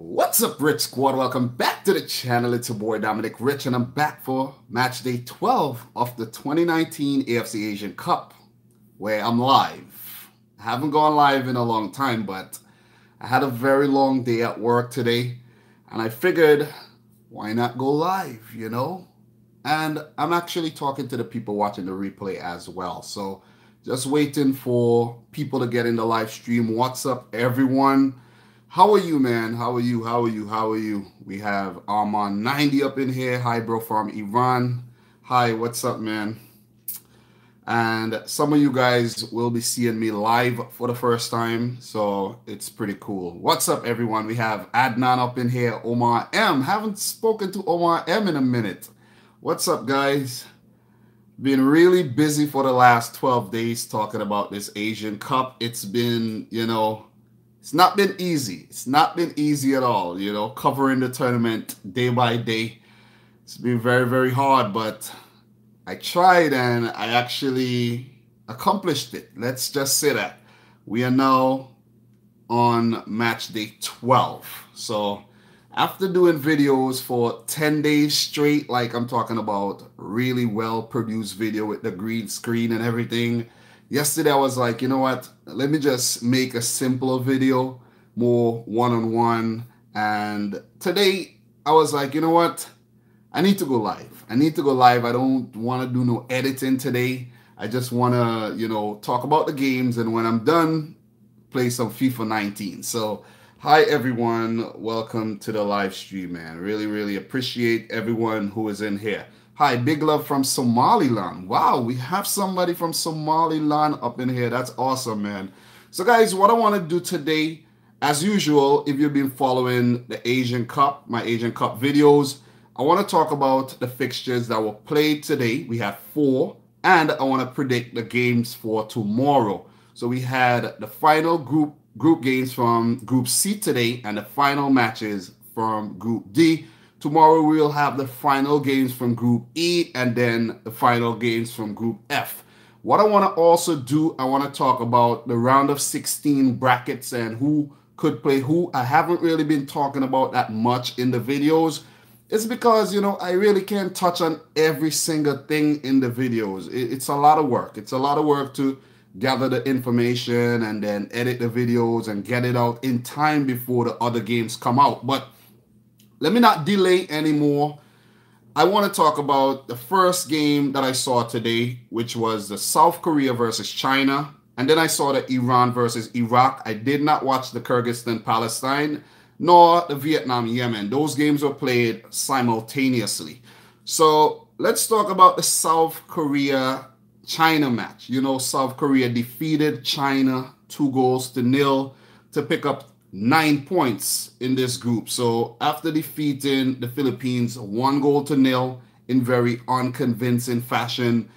What's up, Rich Squad? Welcome back to the channel. It's your boy Dominic Rich, and I'm back for match day 12 of the 2019 AFC Asian Cup, where I'm live. I haven't gone live in a long time, but I had a very long day at work today, and I figured, why not go live, you know? And I'm actually talking to the people watching the replay as well. So just waiting for people to get in the live stream. What's up, everyone? How are you, man? How are you? How are you? How are you? We have Oman 90 up in here. Hi, bro, from Iran. Hi, what's up, man? And some of you guys will be seeing me live for the first time, so it's pretty cool. What's up, everyone? We have Adnan up in here. Omar M. Haven't spoken to Omar M in a minute. What's up, guys? Been really busy for the last 12 days talking about this Asian Cup. It's been, it's not been easy. It's not been easy at all, covering the tournament day by day. It's been very, very hard, but I tried and I actually accomplished it. Let's just say that. We are now on match day 12. So after doing videos for 10 days straight, like I'm talking about really well-produced video with the green screen and everything, yesterday I was like, you know what, let me just make a simpler video, more one-on-one. And today I was like, you know what, I need to go live. I need to go live. I don't want to do no editing today. I just want to, talk about the games, and when I'm done, play some FIFA 19. So hi, everyone. Welcome to the live stream, man. Really, really appreciate everyone who is in here. Hi, big love from Somaliland. Wow, we have somebody from Somaliland up in here. That's awesome, man. So, guys, what I want to do today, as usual, if you've been following the Asian Cup, my Asian Cup videos, I want to talk about the fixtures that were played today. We have 4, and I want to predict the games for tomorrow. So we had the final group games from Group C today, and the final matches from Group D. Tomorrow we'll have the final games from Group E, and then the final games from Group F. What I want to also do, I want to talk about the round of 16 brackets and who could play who. I haven't really been talking about that much in the videos. It's because, I really can't touch on every single thing in the videos. It's a lot of work. It's a lot of work to gather the information and then edit the videos and get it out in time before the other games come out. But let me not delay anymore. I want to talk about the first game that I saw today, which was the South Korea versus China. And then I saw the Iran versus Iraq. I did not watch the Kyrgyzstan Palestine nor the Vietnam Yemen. Those games were played simultaneously. So let's talk about the South Korea China match. South Korea defeated China 2-0 to pick up 9 points in this group. So after defeating the Philippines 1-0 in very unconvincing fashion,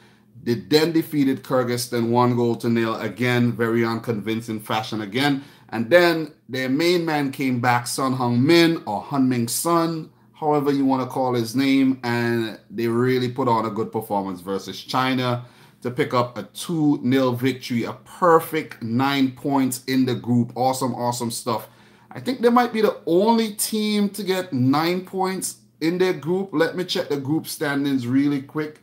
they then defeated Kyrgyzstan 1-0 again, very unconvincing fashion again. And then their main man came back, Son Heung-min, or Heung-min Son, however you want to call his name, and they really put on a good performance versus China to pick up a 2-0 victory, a perfect 9 points in the group. Awesome, awesome stuff. I think they might be the only team to get 9 points in their group. Let me check the group standings really quick.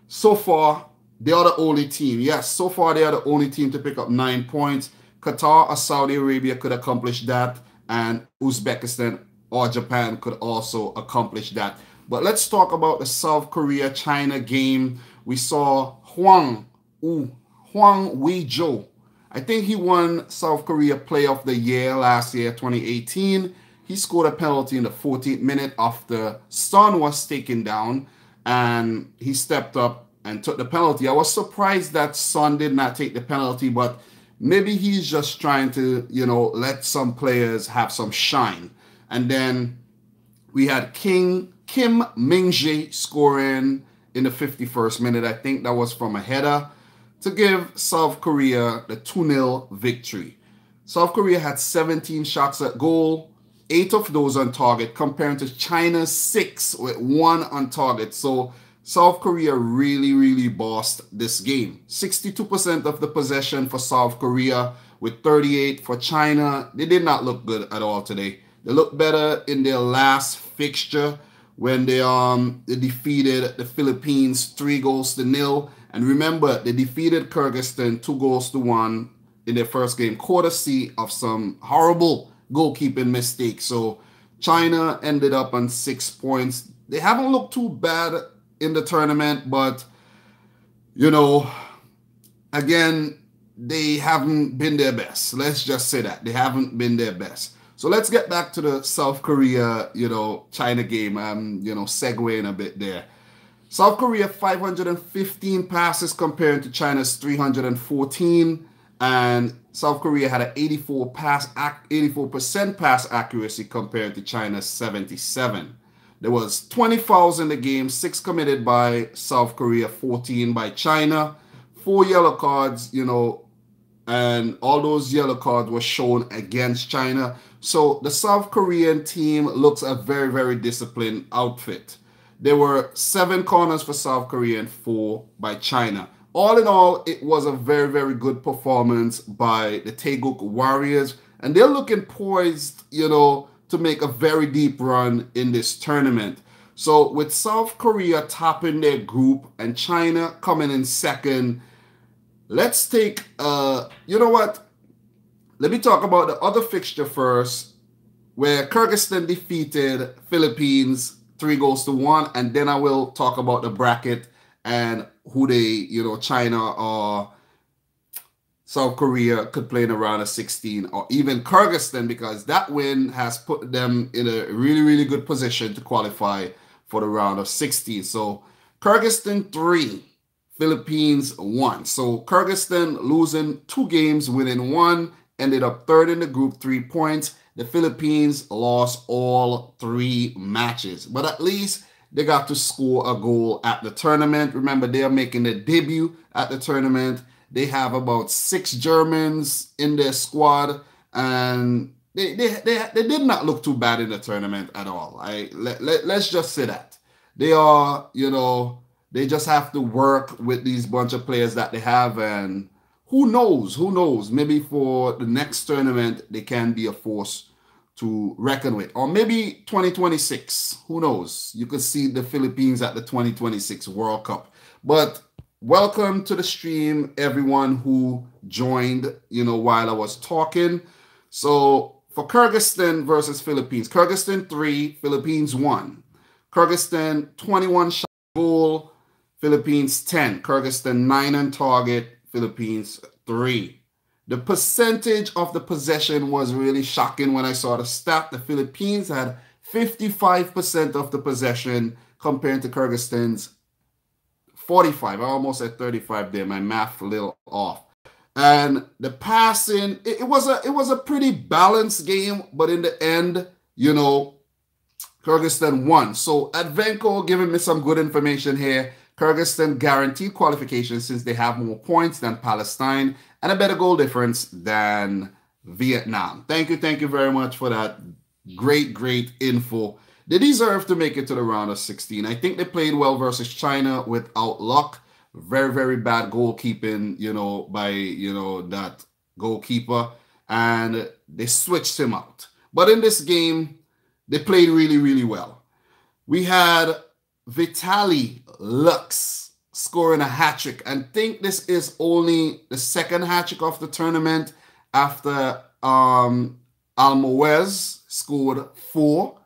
So far, they are the only team. Yes, so far they are the only team to pick up 9 points. Qatar or Saudi Arabia could accomplish that, and Uzbekistan or Japan could also accomplish that. But let's talk about the South Korea-China game. We saw Hwang Wei-jo. I think he won South Korea Player of the Year last year, 2018. He scored a penalty in the 14th minute after Son was taken down, and he stepped up and took the penalty. I was surprised that Son did not take the penalty, but maybe he's just trying to, let some players have some shine. And then we had Kim Min-jae scoring in the 51st minute. I think that was from a header to give South Korea the 2-0 victory. South Korea had 17 shots at goal, 8 of those on target, compared to China's 6 with 1 on target. So South Korea really, really bossed this game. 62% of the possession for South Korea with 38 for China. They did not look good at all today. They look better in their last fixture when they defeated the Philippines 3-0. And remember, they defeated Kyrgyzstan 2-1 in their first game, courtesy of some horrible goalkeeping mistakes. So China ended up on 6 points. They haven't looked too bad in the tournament, but, you know, again, they haven't been their best. Let's just say that. They haven't been their best. So let's get back to the South Korea, China game. Segueing a bit there. South Korea, 515 passes compared to China's 314. And South Korea had an 84% pass accuracy compared to China's 77. There was 20 fouls in the game, 6 committed by South Korea, 14 by China, 4 yellow cards, and all those yellow cards were shown against China. So the South Korean team looks a very, very disciplined outfit. There were 7 corners for South Korea and 4 by China. All in all, it was a very, very good performance by the Taeguk Warriors. And they're looking poised, to make a very deep run in this tournament. So with South Korea topping their group and China coming in second, let's take, you know what? Let me talk about the other fixture first, where Kyrgyzstan defeated Philippines 3-1, and then I will talk about the bracket and who they, China or South Korea could play in a round of 16, or even Kyrgyzstan, because that win has put them in a really, really good position to qualify for the round of 16. So Kyrgyzstan 3, Philippines 1. So Kyrgyzstan losing 2 games, winning 1, ended up third in the group, 3 points. The Philippines lost all 3 matches, but at least they got to score a goal at the tournament. Remember, they are making their debut at the tournament. They have about 6 Germans in their squad, and they did not look too bad in the tournament at all. Let's just say that. They are, they just have to work with these bunch of players that they have, and who knows, maybe for the next tournament, they can be a force to reckon with. Or maybe 2026, who knows? You could see the Philippines at the 2026 World Cup. But welcome to the stream, everyone who joined, while I was talking. So for Kyrgyzstan versus Philippines, Kyrgyzstan 3, Philippines 1. Kyrgyzstan 21 shot goal, Philippines 10. Kyrgyzstan 9 on target, Philippines 3. The percentage of the possession was really shocking when I saw the stat. The Philippines had 55% of the possession compared to Kyrgyzstan's 45. I almost said 35 there. My math a little off. And the passing, it was a pretty balanced game, but in the end, Kyrgyzstan won. So Advenko giving me some good information here. Kyrgyzstan guaranteed qualification since they have more points than Palestine and a better goal difference than Vietnam. Thank you very much for that great info. They deserve to make it to the round of 16. I think they played well versus China without luck. Very, very bad goalkeeping, by, that goalkeeper. And they switched him out. But in this game, they played really, really well. We had Vitaly Lux scoring a hat-trick. And think this is only the second hat-trick of the tournament after Almoez scored 4.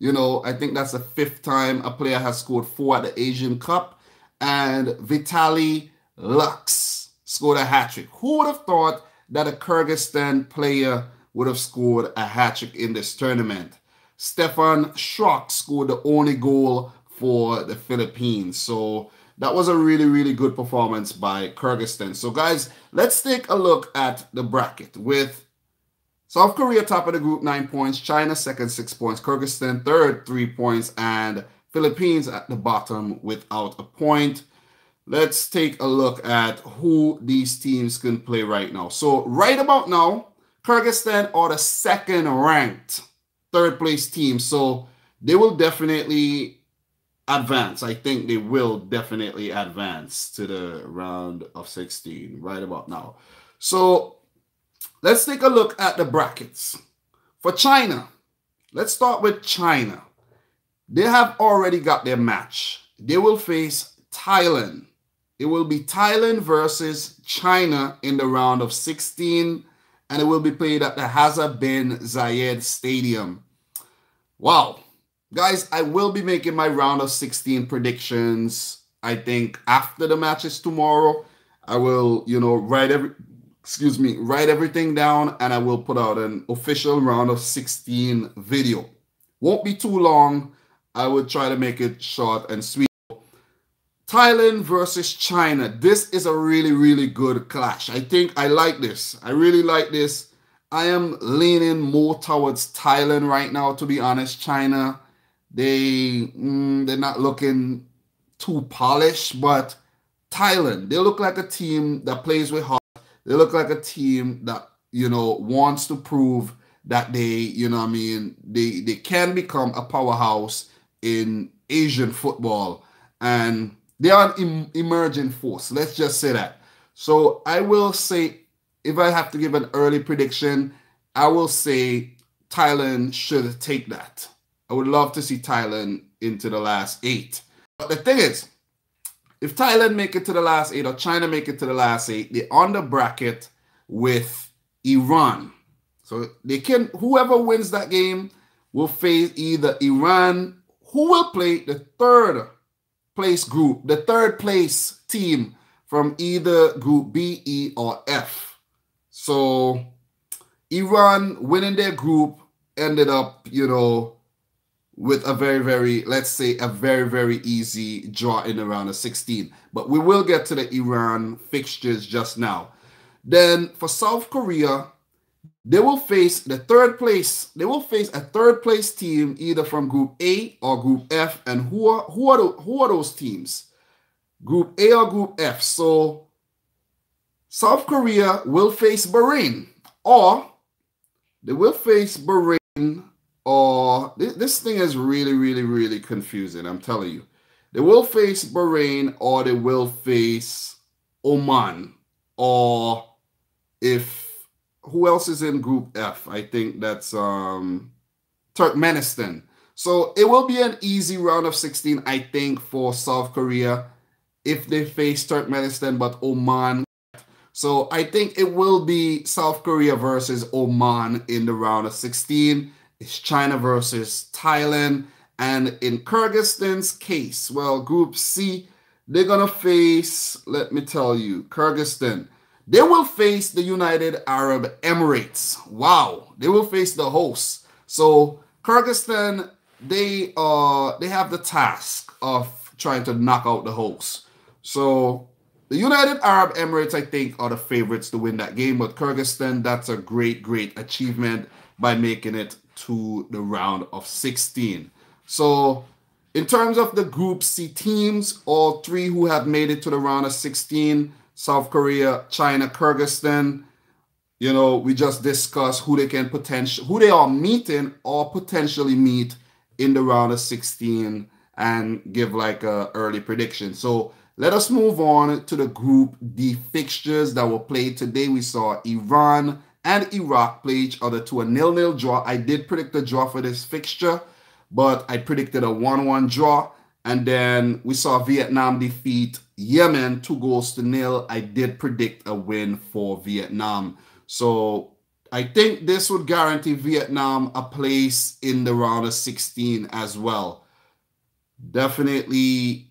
I think that's the 5th time a player has scored 4 at the Asian Cup. And Vitaly Lux scored a hat-trick. Who would have thought that a Kyrgyzstan player would have scored a hat-trick in this tournament? Stefan Schrock scored the only goal for the Philippines. So that was a really, really good performance by Kyrgyzstan. So guys, let's take a look at the bracket with South Korea top of the group, 9 points. China second, 6 points. Kyrgyzstan third, 3 points. And Philippines at the bottom without a point. Let's take a look at who these teams can play right now. So right about now, Kyrgyzstan are the second ranked third place team. So they will definitely advance. I think they will definitely advance to the round of 16 right about now. So let's take a look at the brackets. For China, let's start with China. They have already got their match. They will face Thailand. It will be Thailand versus China in the round of 16, and it will be played at the Hazza bin Zayed Stadium. Wow. Guys, I will be making my round of 16 predictions. I think after the matches tomorrow, I will, write everything down, and I will put out an official round of 16 video. Won't be too long. I will try to make it short and sweet. Thailand versus China. This is a really, really good clash. I think I like this. I really like this. I am leaning more towards Thailand right now, to be honest. China, they're not looking too polished, but Thailand, they look like a team that plays with heart. They look like a team that, wants to prove that they, they can become a powerhouse in Asian football. And they are an emerging force. Let's just say that. So I will say, if I have to give an early prediction, I will say Thailand should take that. I would love to see Thailand into the last 8. But the thing is, if Thailand make it to the last 8 or China make it to the last 8, they're on the bracket with Iran. So they can, whoever wins that game will face either Iran, who will play the third place team from either Group B, E, or F. So Iran winning their group ended up, with a very, let's say, a very easy draw in the round of 16. But we will get to the Iran fixtures just now. Then for South Korea, they will face the third place. They will face a third place team either from Group A or Group F. And who are those teams? Group A or Group F. So South Korea will face Bahrain, or they will face Bahrain, or this thing is really confusing. I'm telling you, they will face Bahrain, or they will face Oman, or who else is in Group F? I think that's Turkmenistan. So it will be an easy round of 16, I think, for South Korea if they face Turkmenistan, but Oman. So I think it will be South Korea versus Oman in the round of 16. It's China versus Thailand. And in Kyrgyzstan's case, well, Group C, they're going to face, let me tell you, Kyrgyzstan. They will face the United Arab Emirates. Wow. They will face the hosts. So Kyrgyzstan, they have the task of trying to knock out the hosts. So the United Arab Emirates, I think, are the favorites to win that game. But Kyrgyzstan, that's a great achievement by making it to the round of 16. So in terms of the Group C teams, all 3 who have made it to the round of 16, South Korea, China, Kyrgyzstan, we just discussed who they are meeting or potentially meet in the round of 16 and give like a early prediction. So let us move on to the Group D fixtures that were played today. We saw Iran and Iraq play each other to a 0-0 draw. I did predict a draw for this fixture, but I predicted a 1-1 draw. And then we saw Vietnam defeat Yemen 2-0. I did predict a win for Vietnam. So I think this would guarantee Vietnam a place in the round of 16 as well. Definitely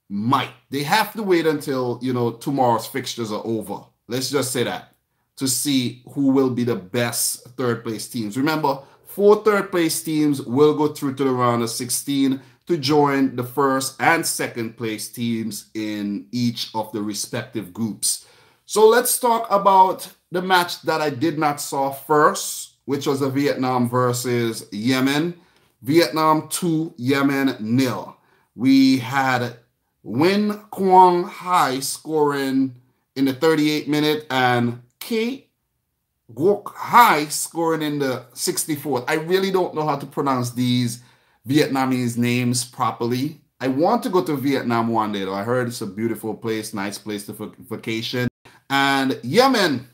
might. They have to wait until, tomorrow's fixtures are over. Let's just say that, to see who will be the best third place teams. Remember, 4 third place teams will go through to the round of 16 to join the first and second place teams in each of the respective groups. So let's talk about the match that I did not saw first, which was a Vietnam versus Yemen. Vietnam 2, Yemen 0. We had Nguyen Quang Hai scoring in the 38th minute and K Guok Hai scoring in the 64th. I really don't know how to pronounce these Vietnamese names properly. I want to go to Vietnam one day, though. I heard it's a beautiful place, nice place to vacation. And Yemen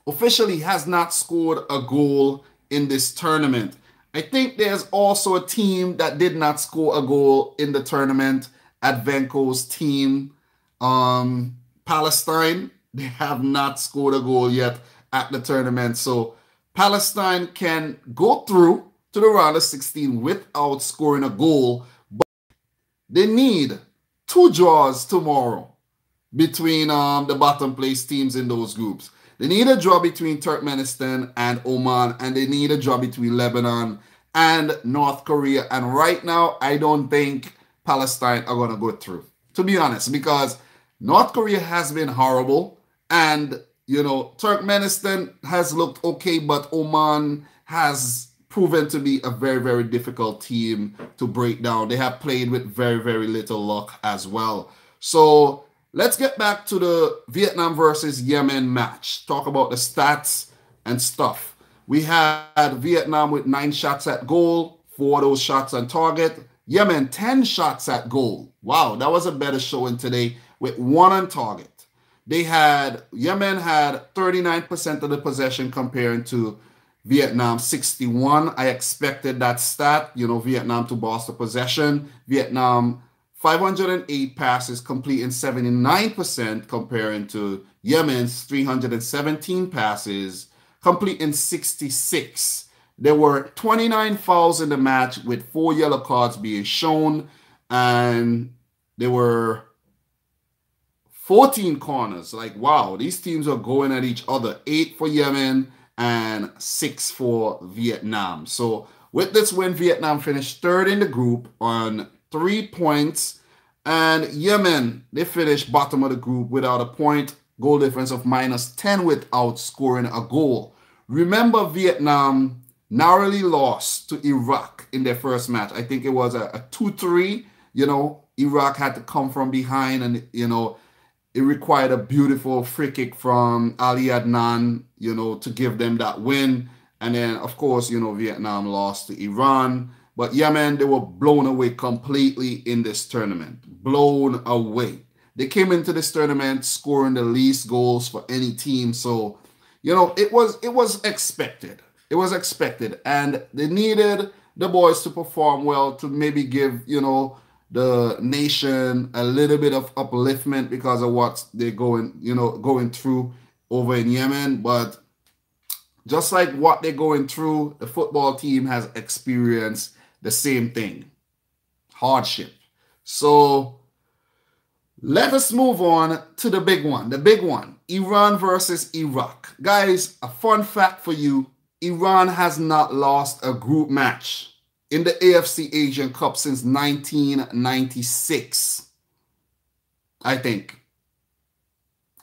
officially has not scored a goal in this tournament. I think there's also a team that did not score a goal in the tournament. Advenko's team, Palestine, they have not scored a goal yet at the tournament. So Palestine can go through to the round of 16 without scoring a goal, but they need 2 draws tomorrow between the bottom place teams in those groups. They need a draw between Turkmenistan and Oman, and they need a draw between Lebanon and North Korea. And right now, I don't think Palestine are going to go through, to be honest, because North Korea has been horrible, and Turkmenistan has looked okay, but Oman has proven to be a very, very difficult team to break down. They have played with very, very little luck as well. So let's get back to the Vietnam versus Yemen match. Talk about the stats and stuff. We had Vietnam with 9 shots at goal, 4 of those shots on target. Yemen, 10 shots at goal. Wow, that was a better showing today with 1 on target. Yemen had 39% of the possession comparing to Vietnam 61. I expected that stat, Vietnam to boss the possession. Vietnam 508 passes, completing 79% comparing to Yemen's 317 passes, completing 66. There were 29 fouls in the match with 4 yellow cards being shown, and there were 14 corners. Like, wow, these teams are going at each other. 8 for Yemen and 6 for Vietnam. So with this win, Vietnam finished 3rd in the group on 3 points. And Yemen, they finished bottom of the group without a point. Goal difference of -10 without scoring a goal. Remember, Vietnam narrowly lost to Iraq in their first match. I think it was a 2-3. Iraq had to come from behind, and, it required a beautiful free kick from Ali Adnan, to give them that win. And then, of course, Vietnam lost to Iran. But Yemen, they were blown away completely in this tournament. Blown away. They came into this tournament scoring the least goals for any team. So, it was expected. It was expected. And they needed the boys to perform well to maybe give, the nation a little bit of upliftment because of what they're going through over in Yemen. But just like what they're going through, the football team has experienced the same thing. Hardship. So let us move on to the big one. The big one. Iran versus Iraq. Guys, a fun fact for you. Iran has not lost a group match in the AFC Asian Cup since 1996. I think.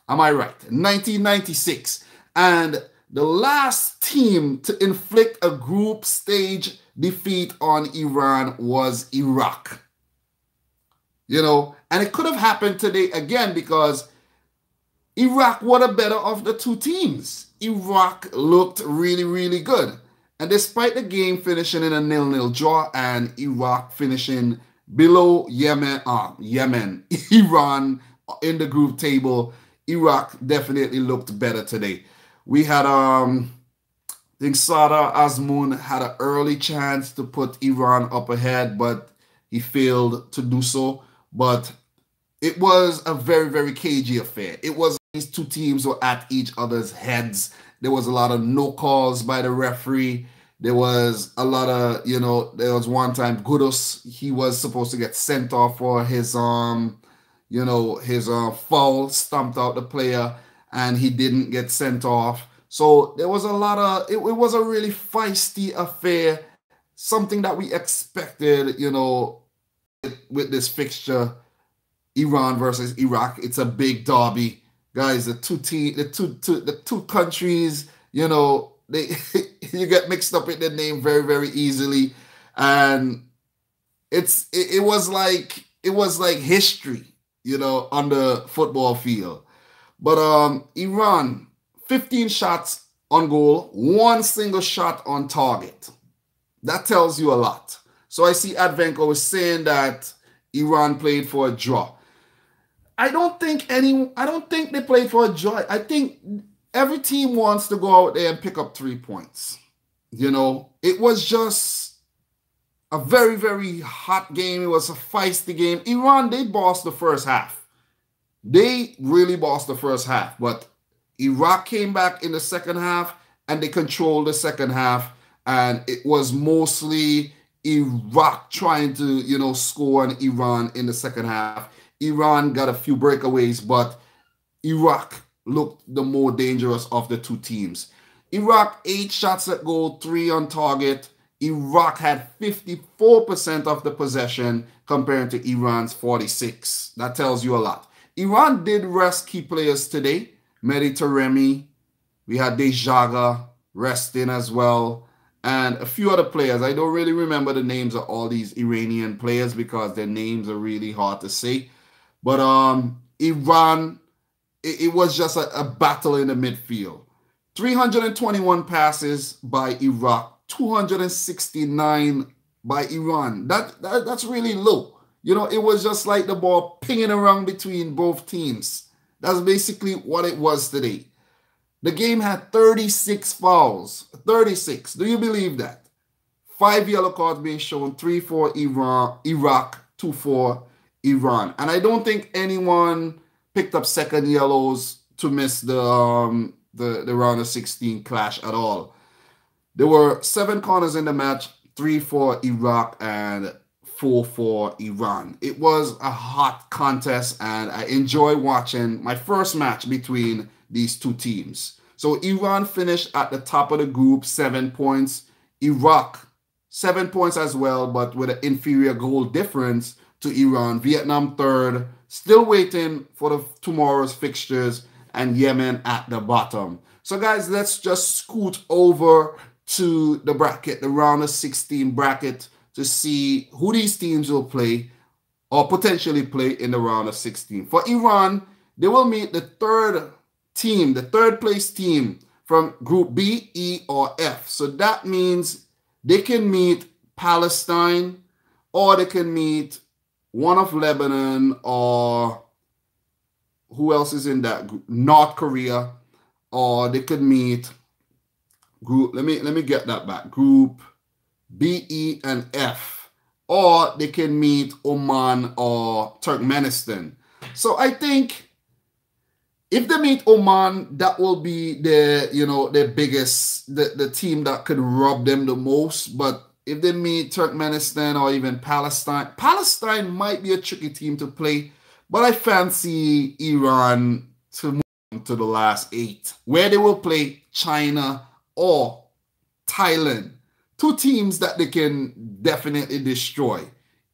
Am I right? 1996. And the last team to inflict a group stage defeat on Iran was Iraq. And it could have happened today again because Iraq were the better of the 2 teams. Iraq looked really, really good. And despite the game finishing in a 0-0 draw and Iraq finishing below Iran in the group table, Iraq definitely looked better today. We had, I think Sadr Azmoun had an early chance to put Iran up ahead, but he failed to do so. But it was a very, very cagey affair. It was these 2 teams were at each other's heads. There was a lot of no calls by the referee. There was a lot of, there was one time Gudus, he was supposed to get sent off for his, foul, stumped out the player, and he didn't get sent off. So there was a lot of, it was a really feisty affair, something that we expected, with this fixture, Iran versus Iraq. It's a big derby. Guys, the two countries, they you get mixed up with the name very, very easily. And it was like history, on the football field. But Iran, 15 shots on goal, 1 single shot on target. That tells you a lot. So I see Advenko was saying that Iran played for a draw. I don't think they played for a draw. I think every team wants to go out there and pick up 3 points. It was just a very, very hot game. It was a feisty game. Iran, they bossed the first half. They really bossed the first half. But Iraq came back in the second half and they controlled the second half. And it was mostly Iraq trying to, you know, score on Iran in the second half. Iran got a few breakaways, but Iraq looked the more dangerous of the two teams. Iraq, 8 shots at goal, 3 on target. Iraq had 54% of the possession compared to Iran's 46. That tells you a lot. Iran did rest key players today. Mehdi Taremi, we had Dejaga resting as well, and a few other players. I don't really remember the names of all these Iranian players because their names are really hard to say. But Iran, it was just a battle in the midfield. 321 passes by Iraq, 269 by Iran. That's really low. You know, it was just like the ball pinging around between both teams. That's basically what it was today. The game had 36 fouls. 36. Do you believe that? 5 yellow cards being shown. 3 for Iraq, 2 for Iran. And I don't think anyone picked up second yellows to miss the round of 16 clash at all. There were 7 corners in the match. 3 for Iraq and 4 for Iran. It was a hot contest and I enjoy watching my first match between these two teams. So Iran finished at the top of the group, 7 points. Iraq, 7 points as well, but with an inferior goal difference to Iran. Vietnam third, still waiting for tomorrow's fixtures, and Yemen at the bottom. So guys, let's just scoot over to the bracket, the round of 16 bracket, to see who these teams will play or potentially play in the round of 16. For Iran, they will meet the third place team from Group B, E, or F. So that means they can meet Palestine, or they can meet one of Lebanon, or who else is in that group? North Korea, or they could meet group. Let me get that back. Group B, E, and F, or they can meet Oman or Turkmenistan. So I think if they meet Oman, that will be their biggest, the team that could rob them the most. But if they meet Turkmenistan or even Palestine might be a tricky team to play. But I fancy Iran to move on to the last 8, where they will play China or Thailand. 2 teams that they can definitely destroy.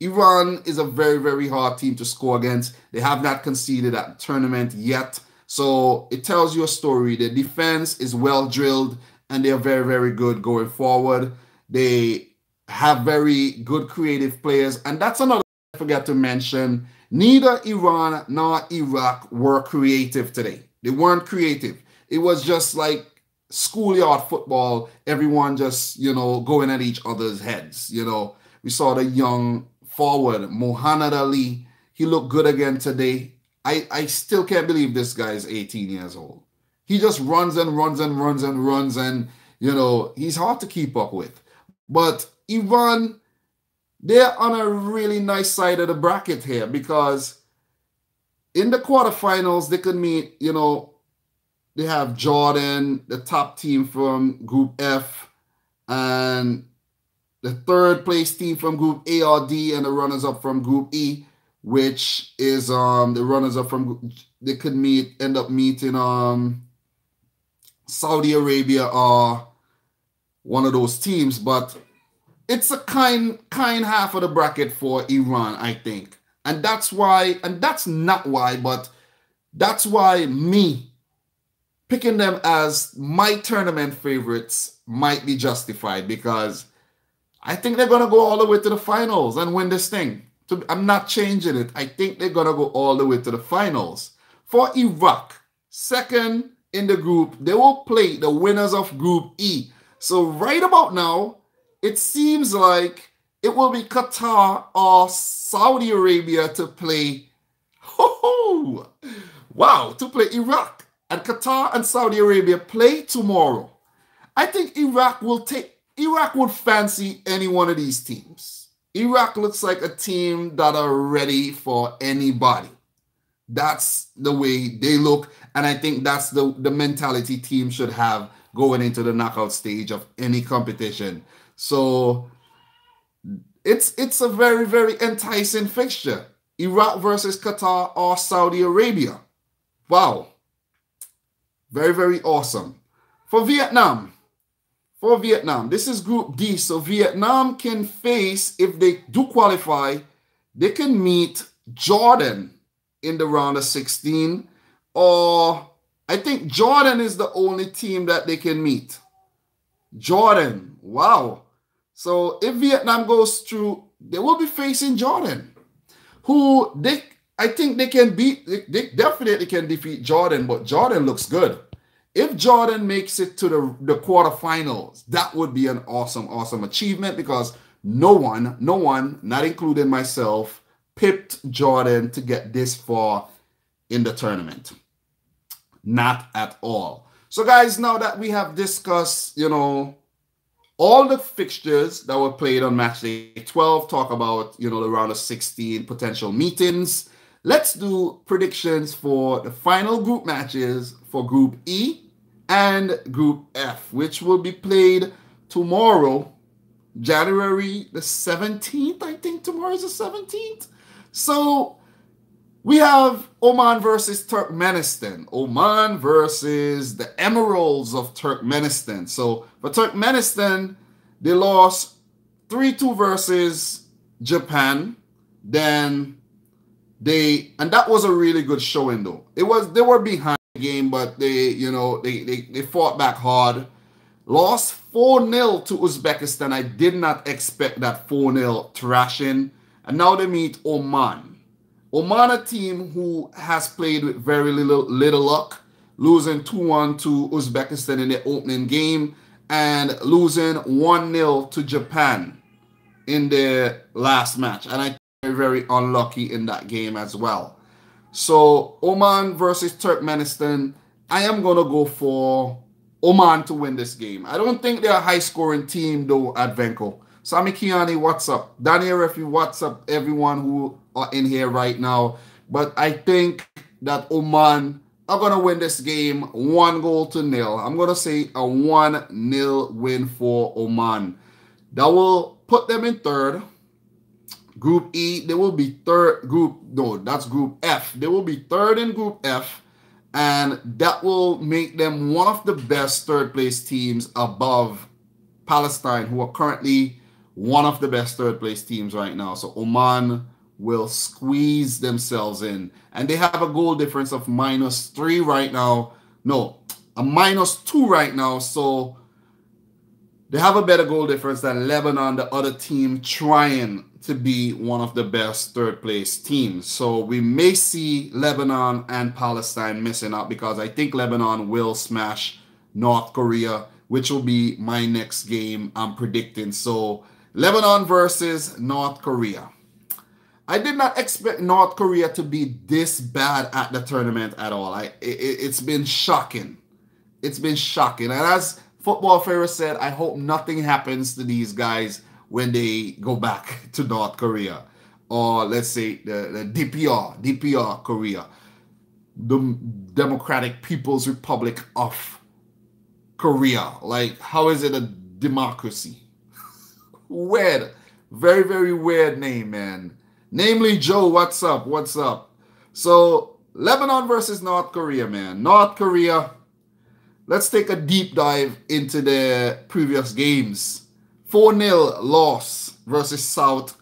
Iran is a very, very hard team to score against. They have not conceded at the tournament yet. So it tells you a story. The defense is well drilled and they are very, very good going forward. They have very good creative players. And that's another thing I forgot to mention. Neither Iran nor Iraq were creative today. They weren't creative. It was just like schoolyard football. Everyone just, going at each other's heads. We saw the young forward, Muhammad Ali. He looked good again today. I still can't believe this guy is 18 years old. He just runs and runs and runs and runs, and he's hard to keep up with. But Iran, they're on a really nice side of the bracket here, because in the quarterfinals they could meet, they have Jordan, the top team from Group F, and the third place team from Group A or D, and the runners-up from Group E, which is the runners-up from, they could end up meeting Saudi Arabia or one of those teams. But it's a kind half of the bracket for Iran, I think. And that's why, and that's not why, but that's why me picking them as my tournament favorites might be justified, because I think they're going to go all the way to the finals and win this thing. I'm not changing it. I think they're going to go all the way to the finals. For Iraq, second in the group, they will play the winners of Group E. So right about now, it seems like it will be Qatar or Saudi Arabia to play. Wow, to play Iraq. And Qatar and Saudi Arabia play tomorrow. I think Iraq would fancy any one of these teams. Iraq looks like a team that are ready for anybody. That's the way they look, and I think that's the mentality team should have going into the knockout stage of any competition. So it's a very, very enticing fixture. Iraq versus Qatar or Saudi Arabia. Wow. Very, very awesome. For Vietnam, this is Group D. So Vietnam can face, if they do qualify, they can meet Jordan in the round of 16. Or I think Jordan is the only team that they can meet. Jordan. Wow. So if Vietnam goes through, they will be facing Jordan, who I think they can beat. They definitely can defeat Jordan, but Jordan looks good. If Jordan makes it to the quarterfinals, that would be an awesome, awesome achievement, because no one, not including myself, pipped Jordan to get this far in the tournament. Not at all. So guys, now that we have discussed, all the fixtures that were played on match day 12, talk about, the round of 16 potential meetings. Let's do predictions for the final group matches for Group E and Group F, which will be played tomorrow, January the 17th. I think tomorrow is the 17th. So we have Oman versus Turkmenistan. Oman versus the Emeralds of Turkmenistan. So for Turkmenistan, they lost 3-2 versus Japan. And that was a really good showing though. They were behind the game, but they fought back hard. Lost 4-0 to Uzbekistan. I did not expect that 4-0 thrashing. And now they meet Oman. Oman, a team who has played with very little luck, losing 2-1 to Uzbekistan in the opening game and losing 1-0 to Japan in their last match. And I think they're very unlucky in that game as well. So Oman versus Turkmenistan, I am going to go for Oman to win this game. I don't think they're a high-scoring team, though, at Venko. Sami Kiani, what's up? Daniel Refi, what's up? Everyone who are in here right now. But I think that Oman are going to win this game 1-0. I'm going to say a 1-0 win for Oman. That will put them in third. Group E, they will be third. That's Group F. They will be third in Group F. And that will make them one of the best third-place teams above Palestine, who are currently one of the best third-place teams right now. So Oman will squeeze themselves in. And they have a goal difference of -3 right now. No, a -2 right now. So they have a better goal difference than Lebanon, the other team trying to be one of the best third-place teams. So we may see Lebanon and Palestine missing out, because I think Lebanon will smash North Korea, which will be my next game I'm predicting. So Lebanon versus North Korea. I did not expect North Korea to be this bad at the tournament at all. It's been shocking. It's been shocking. And as Football Pharaoh said, I hope nothing happens to these guys when they go back to North Korea. Or let's say the DPR Korea. The Democratic People's Republic of Korea. Like, how is it a democracy? Weird. Very, very weird name, man. Namely, Joe, what's up? What's up? So, Lebanon versus North Korea, man. North Korea, let's take a deep dive into the previous games. 4-0 loss versus Saudi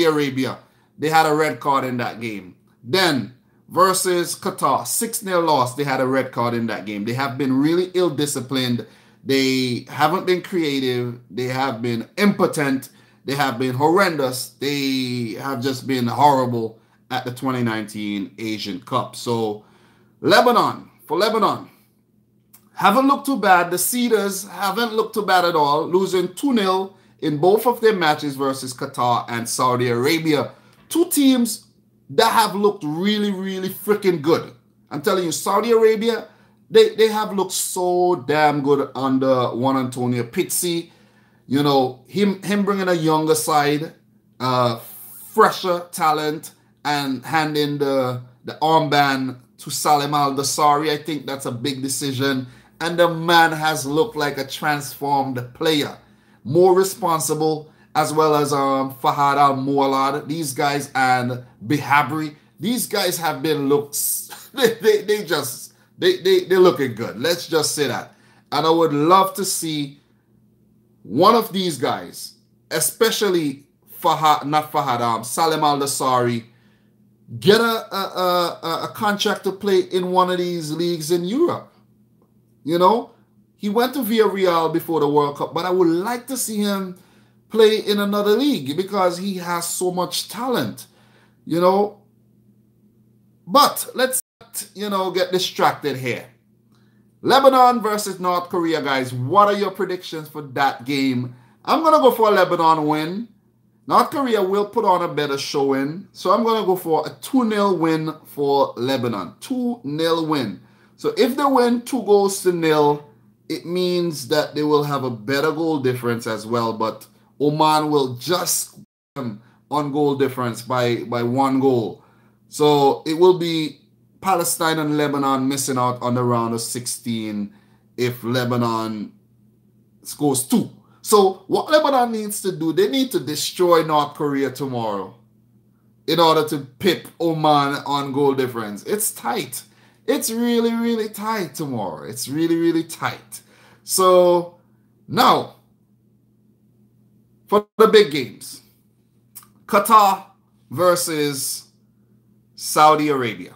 Arabia. They had a red card in that game. Then, versus Qatar, 6-0 loss. They had a red card in that game. They have been really ill-disciplined. They haven't been creative. They have been impotent. They have been horrendous. They have just been horrible at the 2019 Asian Cup. So, Lebanon, haven't looked too bad. The Cedars haven't looked too bad at all, losing 2-0 in both of their matches versus Qatar and Saudi Arabia. Two teams that have looked really, really freaking good. I'm telling you, Saudi Arabia, they have looked so damn good under Juan Antonio Pizzi. You know, him bringing a younger side, fresher talent, and handing the armband to Salim Al-Dasari, I think that's a big decision. And the man has looked like a transformed player, more responsible, as well as Fahad Al-Mualad. These guys, and Bihabri, these guys have been looks. They're looking good. Let's just say that. And I would love to see one of these guys, especially Salim Al-Dasari, get a contract to play in one of these leagues in Europe. You know, he went to Villarreal before the World Cup, but I would like to see him play in another league because he has so much talent, you know. But let's not, you know, get distracted here. Lebanon versus North Korea, guys. What are your predictions for that game? I'm going to go for a Lebanon win. North Korea will put on a better showing. So I'm going to go for a 2-0 win for Lebanon. 2-0 win. So if they win 2-0, it means that they will have a better goal difference as well. But Oman will just on goal difference by 1 goal. So it will be Palestine and Lebanon missing out on the round of 16 if Lebanon scores 2. So what Lebanon needs to do, they need to destroy North Korea tomorrow in order to pip Oman on goal difference. It's tight. It's really, really tight tomorrow. It's really, really tight. So now, for the big games, Qatar versus Saudi Arabia.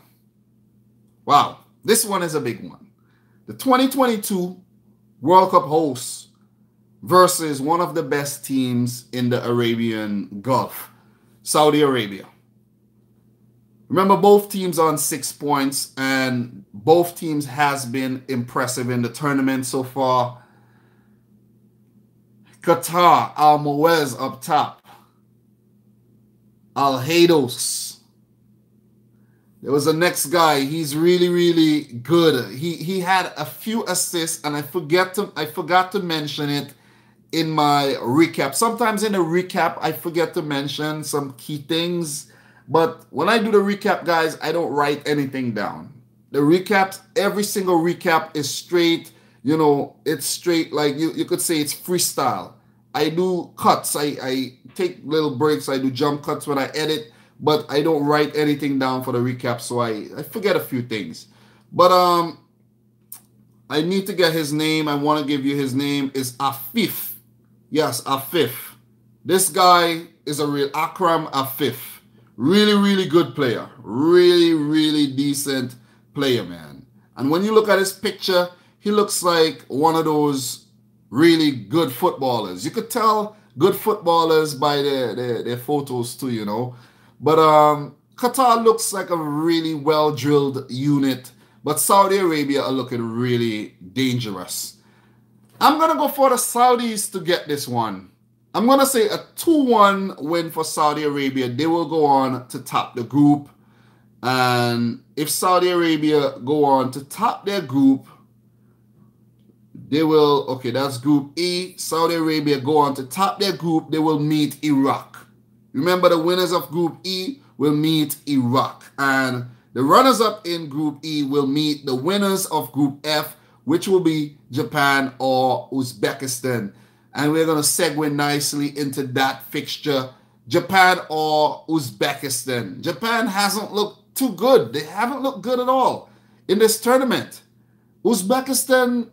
Wow, this one is a big one. The 2022 World Cup hosts versus one of the best teams in the Arabian Gulf, Saudi Arabia. Remember, both teams are on 6 points, and both teams has been impressive in the tournament so far. Qatar, Al Muez up top. Al Haydos. There was the next guy. He's really, really good. He had a few assists, and I forgot to mention it in my recap. Sometimes in the recap, I forget to mention some key things. But when I do the recap, guys, I don't write anything down. The recaps, every single recap is straight. You know, it's straight. Like you could say it's freestyle. I do cuts. I take little breaks. I do jump cuts when I edit. But I don't write anything down for the recap. So I forget a few things. But I need to get his name. I want to give you his name. Is Afif. Yes, Afif. This guy is a real Akram Afif. Really, really good player. Really, really decent player, man. And when you look at his picture, he looks like one of those really good footballers. You could tell good footballers by their photos too, you know. But Qatar looks like a really well-drilled unit. But Saudi Arabia are looking really dangerous. I'm going to go for the Saudis to get this one. I'm going to say a 2-1 win for Saudi Arabia. They will go on to top the group. And if Saudi Arabia go on to top their group, they will, okay, that's Group E. Saudi Arabia go on to top their group. They will meet Iraq. Remember, the winners of Group E will meet Iraq. And the runners-up in Group E will meet the winners of Group F, which will be Japan or Uzbekistan. And we're going to segue nicely into that fixture, Japan or Uzbekistan. Japan hasn't looked too good. They haven't looked good at all in this tournament. Uzbekistan,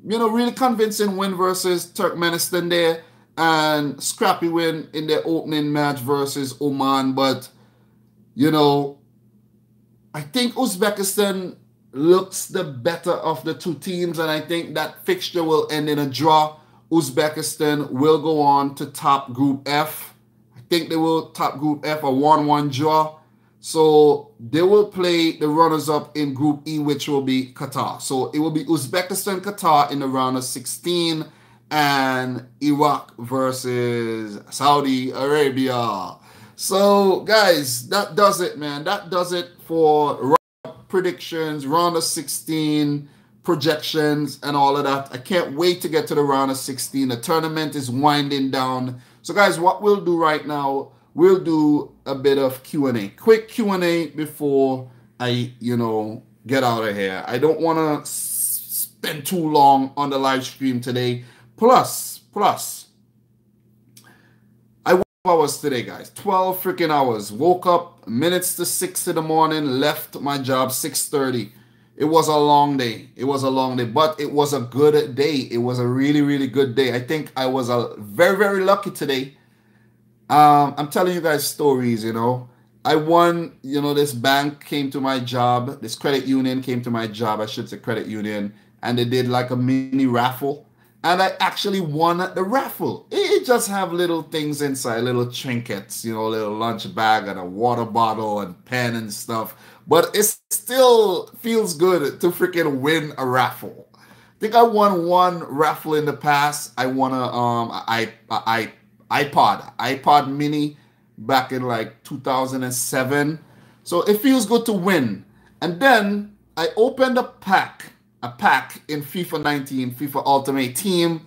you know, really convincing win versus Turkmenistan there, and scrappy win in their opening match versus Oman. But, you know, I think Uzbekistan looks the better of the two teams, and I think that fixture will end in a draw. Uzbekistan will go on to top Group F. I think they will top Group F, a 1-1 draw. So they will play the runners-up in Group E, which will be Qatar. So it will be Uzbekistan, Qatar in the round of 16, and Iraq versus Saudi Arabia. So, guys, that does it, man. That does it for predictions, round of 16 projections and all of that. I can't wait to get to the round of 16. The tournament is winding down. So guys, what we'll do right now, we'll do a bit of Q&A. Quick Q&A before I, get out of here. I don't want to spend too long on the live stream today. Plus, I worked hours today, guys. 12 freaking hours. Woke up minutes to 6 in the morning, left my job 6:30. It was a long day. It was a long day, but it was a good day. It was a really, really good day. I think I was very, very lucky today. I'm telling you guys stories, I won, this bank came to my job. This credit union came to my job. I should say credit union. And they did like a mini raffle. And I actually won the raffle. It just have little things inside, little trinkets, little lunch bag and a water bottle and pen and stuff. But it still feels good to freaking win a raffle. I think I won one raffle in the past. I won a iPod mini back in like 2007. So it feels good to win. And then I opened a pack in FIFA 19, FIFA Ultimate Team,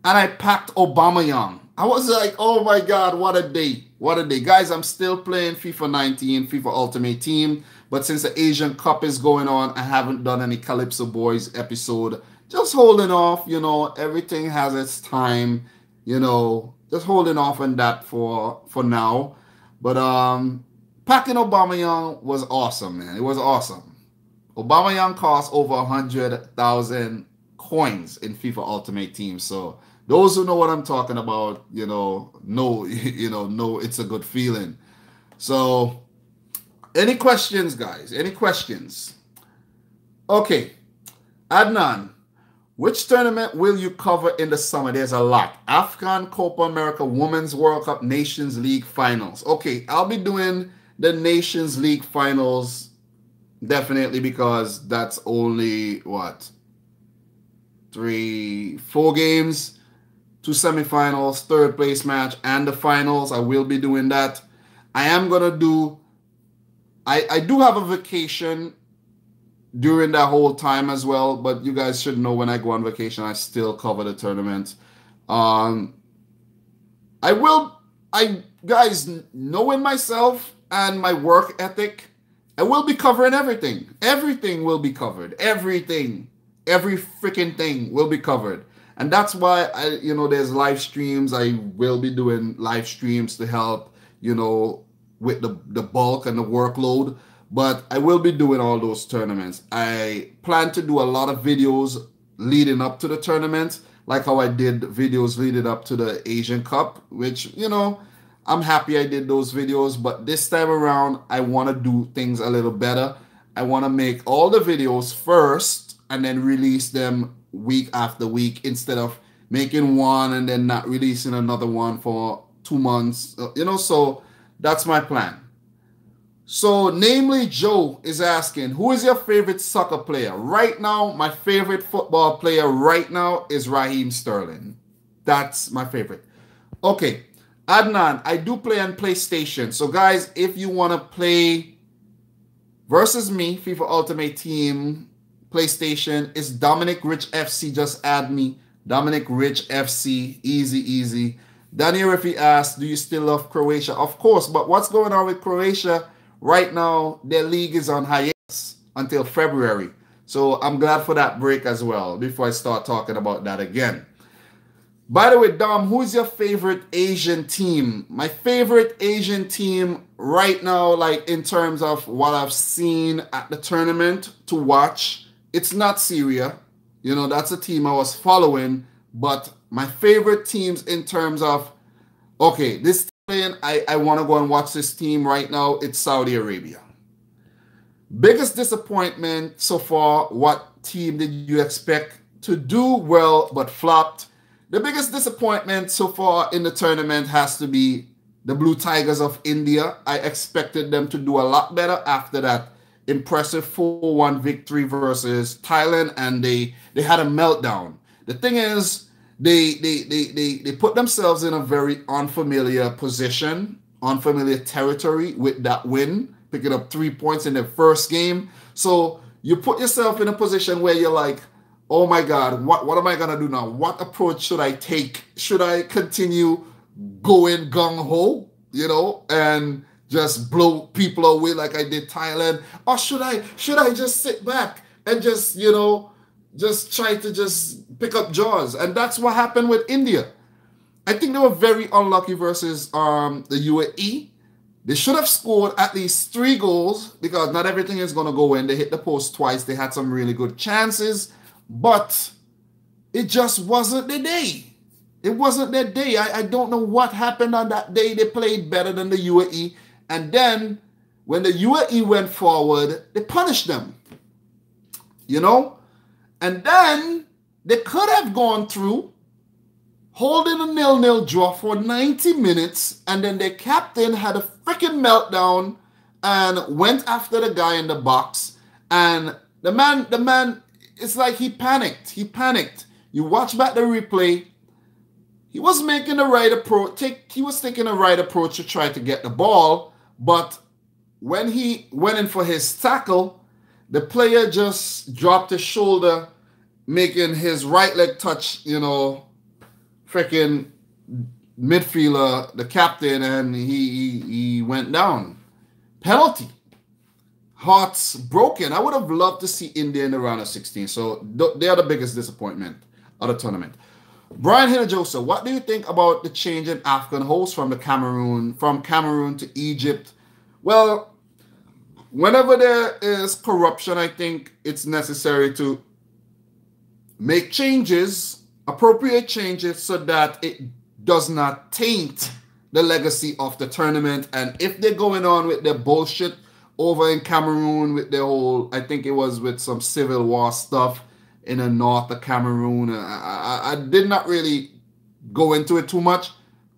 and I packed Aubameyang. I was like, oh my God, what a day. What a day. Guys, I'm still playing FIFA 19, FIFA Ultimate Team, but since the Asian Cup is going on, I haven't done any Calypso Boys episode. Just holding off, everything has its time, just holding off on that for now. But packing Aubameyang was awesome, man. It was awesome. Aubameyang cost over 100,000 coins in FIFA Ultimate Team. So those who know what I'm talking about, know it's a good feeling. So any questions, guys? Any questions? Okay. Adnan, which tournament will you cover in the summer? There's a lot. Afghan, Copa America, Women's World Cup, Nations League Finals. Okay, I'll be doing the Nations League Finals definitely because that's only, 4 games, 2 semifinals, 3rd place match, and the finals. I will be doing that. I am going to do, I do have a vacation during that whole time as well, but you guys should know when I go on vacation, I still cover the tournament. Guys, knowing myself and my work ethic, I will be covering everything. Everything will be covered. Everything. Every freaking thing will be covered. And that's why, there's live streams. I will be doing live streams to help, with the bulk and the workload. But I will be doing all those tournaments. I plan to do a lot of videos leading up to the tournament, like how I did videos leading up to the Asian Cup, which, I'm happy I did those videos. But this time around, I want to do things a little better. I want to make all the videos first and then release them week after week instead of making one and then not releasing another one for 2 months. So that's my plan. So, namely, Joe is asking, who is your favorite soccer player? Right now, my favorite football player right now is Raheem Sterling. That's my favorite. Okay, Adnan, I do play on PlayStation. So, guys, if you want to play versus me, FIFA Ultimate Team, PlayStation, it's dominicrichfc. Just add me, dominicrichfc. Easy, easy. Daniel Riffy asked, do you still love Croatia? Of course, but what's going on with Croatia? Right now, their league is on hiatus until February. So I'm glad for that break as well before I start talking about that again. By the way, Dom, who is your favorite Asian team? My favorite Asian team right now, like in terms of what I've seen at the tournament to watch, it's not Syria. That's a team I was following. But my favorite teams in terms of, okay, this I want to go and watch this team right now. It's Saudi Arabia. Biggest disappointment so far. What team did you expect to do well but flopped? The biggest disappointment so far in the tournament has to be the Blue Tigers of India. I expected them to do a lot better after that impressive 4-1 victory versus Thailand, and they had a meltdown. The thing is, they put themselves in a very unfamiliar position, unfamiliar territory with that win, picking up 3 points in their first game. So you put yourself in a position where you're like, oh my God, what am I gonna do now? What approach should I take? Should I continue going gung-ho, you know, and just blow people away like I did Thailand? Or should I just sit back and just, you know, just try to just pick up jaws? And that's what happened with India. I think they were very unlucky versus the UAE. They should have scored at least 3 goals because not everything is going to go in. They hit the post twice. They had some really good chances, but it just wasn't the day. It wasn't their day. I don't know what happened on that day. They played better than the UAE. And then when the UAE went forward, they punished them. You know? And then they could have gone through holding a 0-0 draw for 90 minutes, and then their captain had a freaking meltdown and went after the guy in the box. And the man, it's like he panicked. He panicked. You watch back the replay. He was making the right approach. He was taking the right approach to try to get the ball, but when he went in for his tackle, the player just dropped his shoulder, making his right leg touch, you know, freaking midfielder, the captain, and he went down. Penalty. Hearts broken. I would have loved to see India in the round of 16. So they are the biggest disappointment of the tournament. Brian Hinajosa, what do you think about the change in Afghan hosts from Cameroon to Egypt? Well, whenever there is corruption, I think it's necessary to make changes, appropriate changes, so that it does not taint the legacy of the tournament. And if they're going on with their bullshit over in Cameroon with their whole, I think it was with some civil war stuff in the north of Cameroon, I did not really go into it too much.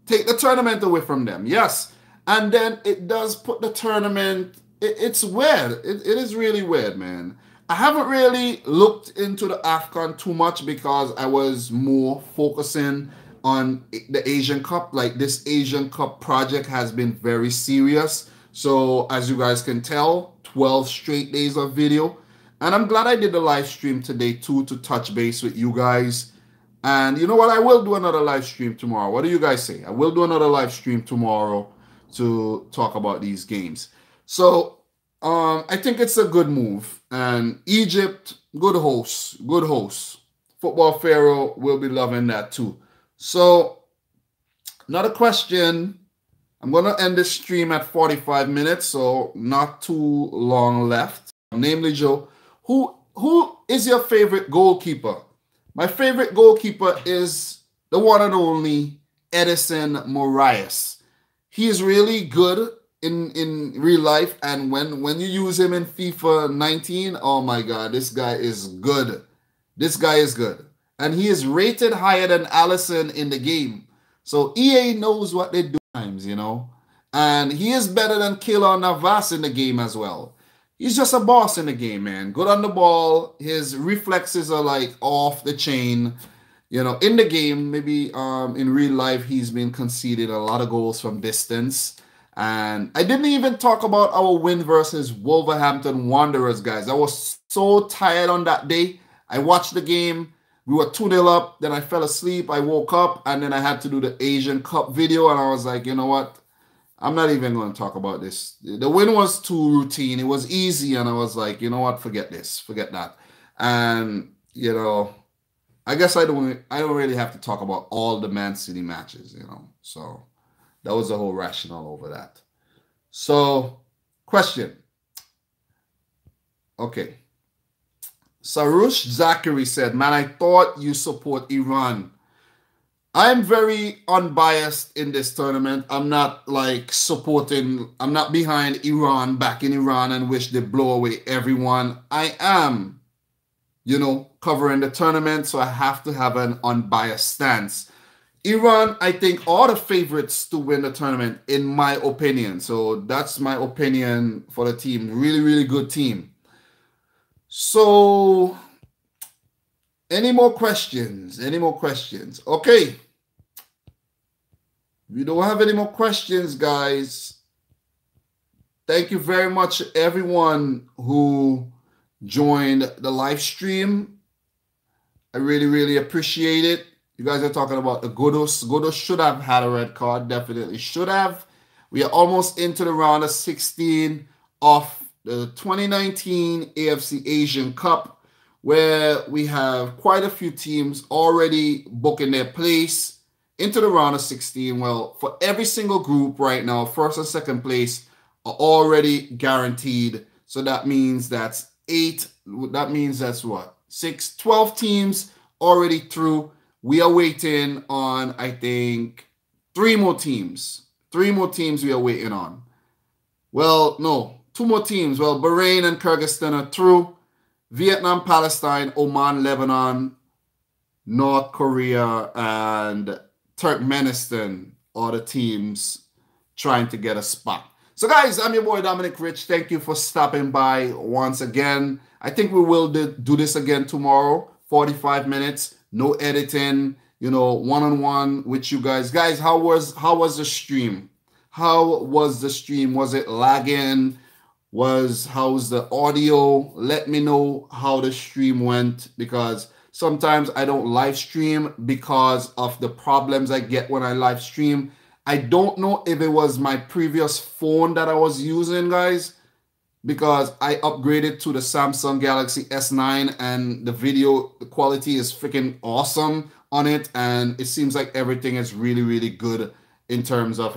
Take the tournament away from them, yes. And then it does put the tournament, it's weird. It is really weird, man. I haven't really looked into the AFCON too much because I was more focusing on the Asian Cup. Like, this Asian Cup project has been very serious. So as you guys can tell, 12 straight days of video. And I'm glad I did the live stream today too, to touch base with you guys. And you know what? I will do another live stream tomorrow. What do you guys say? I will do another live stream tomorrow to talk about these games. So I think it's a good move. And Egypt, good hosts, good hosts. Football Pharaoh will be loving that too. So another question. I'm going to end this stream at 45 minutes, so not too long left. Namely, Joe, who is your favorite goalkeeper? My favorite goalkeeper is the one and only Edison Moraes. He is really good in real life, and when you use him in FIFA 19, oh my God, this guy is good. This guy is good. And he is rated higher than Alisson in the game. So EA knows what they do times, you know. And he is better than Keylor Navas in the game as well. He's just a boss in the game, man. Good on the ball. His reflexes are like off the chain. You know, in the game, maybe in real life, he's been conceding a lot of goals from distance. And I didn't even talk about our win versus Wolverhampton Wanderers, guys. I was so tired on that day. I watched the game. We were 2-0 up. Then I fell asleep. I woke up, and then I had to do the Asian Cup video. And I was like, you know what? I'm not even going to talk about this. The win was too routine. It was easy. And I was like, you know what? Forget this. Forget that. And, you know, I guess I don't really have to talk about all the Man City matches, you know. So that was the whole rationale over that. So, question. Okay. Sarush Zachary said, man, I thought you support Iran. I'm very unbiased in this tournament. I'm not like I'm not behind Iran, backing Iran and wish they blow away everyone. I am, you know, covering the tournament, so I have to have an unbiased stance. Iran, I think, are the favorites to win the tournament, in my opinion. So that's my opinion for the team. Really, really good team. So, any more questions? Any more questions? Okay. We don't have any more questions, guys. Thank you very much, everyone who joined the live stream. I really, really appreciate it. You guys are talking about the Godos. Godos should have had a red card. Definitely should have. We are almost into the round of 16 of the 2019 AFC Asian Cup, where we have quite a few teams already booking their place into the round of 16. Well, for every single group right now, first and second place are already guaranteed. So that means that's 8. That means that's what? 6, 12 teams already through. We are waiting on, I think, 3 more teams. 3 more teams we are waiting on. Well, no, 2 more teams. Well, Bahrain and Kyrgyzstan are through. Vietnam, Palestine, Oman, Lebanon, North Korea, and Turkmenistan are the teams trying to get a spot. So, guys, I'm your boy, Dominic Rich. Thank you for stopping by once again. I think we will do this again tomorrow, 45 minutes. No editing, you know, one-on-one with you guys. Guys, how was the stream? How was the stream? Was it lagging? How's the audio? Let me know how the stream went, because sometimes I don't live stream because of the problems I get when I live stream. I don't know if it was my previous phone that I was using, guys, because I upgraded to the Samsung Galaxy S9 and the video quality is freaking awesome on it, and it seems like everything is really, really good in terms of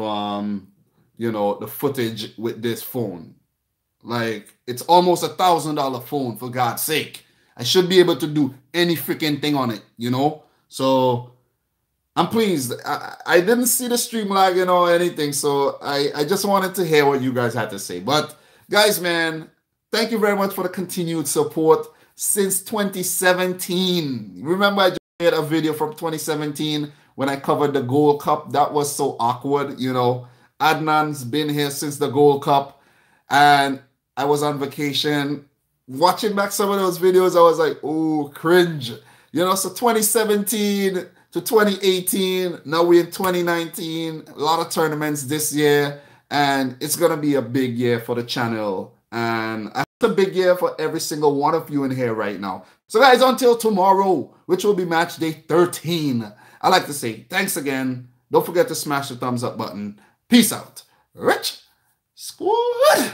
you know, the footage with this phone. Like, it's almost $1,000 phone, for God's sake. I should be able to do any freaking thing on it, you know? So I'm pleased. I didn't see the stream lagging or anything, so I just wanted to hear what you guys had to say. But guys, man, thank you very much for the continued support since 2017. Remember, I just made a video from 2017 when I covered the Gold Cup. That was so awkward, you know. Adnan's been here since the Gold Cup, and I was on vacation. Watching back some of those videos, I was like, oh, cringe. You know, so 2017 to 2018, now we're in 2019. A lot of tournaments this year, and it's going to be a big year for the channel. And it's a big year for every single one of you in here right now. So guys, until tomorrow, which will be match day 13, I'd like to say thanks again. Don't forget to smash the thumbs up button. Peace out. Rich Squad.